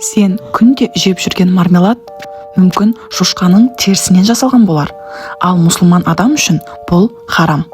Сен күнде жеп жүрген мармелад мүмкін шошқаның терісінен жасалған болар, ал мұсылман адам үшін бұл харам.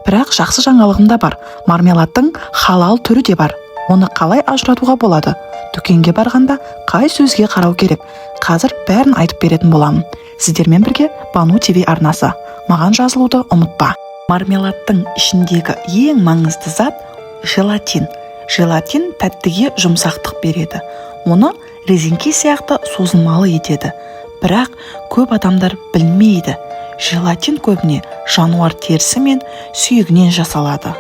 Бірақ жақсы жаңалығым да бар. Мармеладтың халал түрі де бар. Оны қалай ажыратуға болады? Дүкенге барғанда қай сөзге қарау керек? Қазір бәрін айтып беретін боламын. Сіздермен бірге Бану ТВ арнасы. Маған жазылуды ұмытпа. Мармеладтың ішіндегі ең маңызды зат желатин. Желатин тәттіге жұмсақтық береді. Оны резеңке сияқты созылмалы етеді. Бірақ көп адамдар білмейді. Желатин көбіне жануар терісі мен сүйегінен жасалады.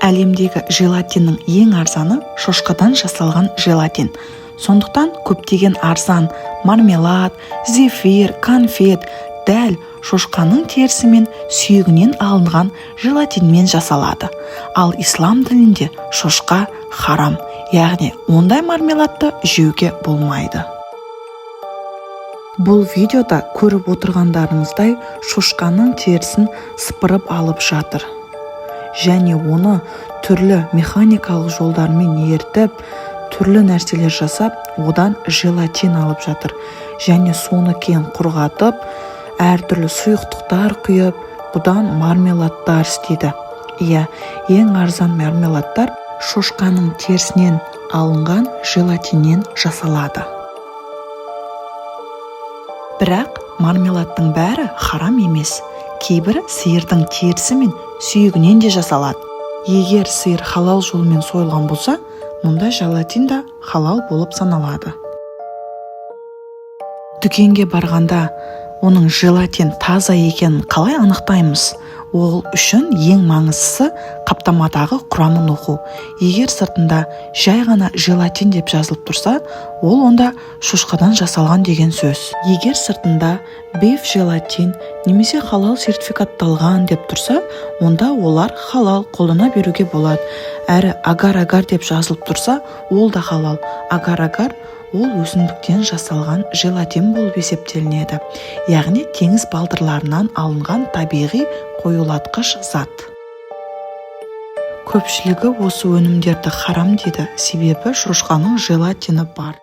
Әлемдегі желатиннің ең арзаны шошқадан жасалған желатин. Сондықтан көптеген арзан мармелад, зефир, конфет дәл шошқаның терісі мен сүйегінен алынған желатинмен жасалады. Ал ислам дінінде шошқа харам, яғни ондай мармеладты жеуге болмайды. Бұл видеода көріп отырғандарыңыздай шошқаның терісін сыпырып алып жатыр. Және оны түрлі механикалық жолдармен ертіп, түрлі нәрселер жасап, одан желатин алып жатыр. Және соны кейін құрғатып, әртүрлі сұйықтықтар құйып, бұдан мармеладтар істейді. Ең арзан мармеладтар шошқаның терісінен алынған желатиннен жасалады. Бірақ мармеладтың бәрі харам емес. Кейбірі сиырдың терісі мен сүйегінен де жасалады. Егер сиыр халал жолмен сойылған болса, мұнда желатин да халал болып саналады. Дүкенге барғанда оның желатин таза екенін қалай анықтаймыз? Ол үшін ең маңыздысы қаптамадағы құрамын оқу. Егер сыртында жай ғана желатин деп жазылып тұрса, ол онда шошқадан жасалған деген сөз. Егер сыртында биф желатин немесе халал сертификатталған деп тұрса, онда олар халал, қолдана беруге болады. Әрі агар-агар деп жазылып тұрса, ол да халал. Агар-агар ол өсімдіктен жасалған желатин болып есептелінеді. Яғни теңіз балдырларынан алынған табиғи қоюлатқыш зат. Көпшілігі осы өнімдерді харам дейді, себебі шошқаның желатині бар.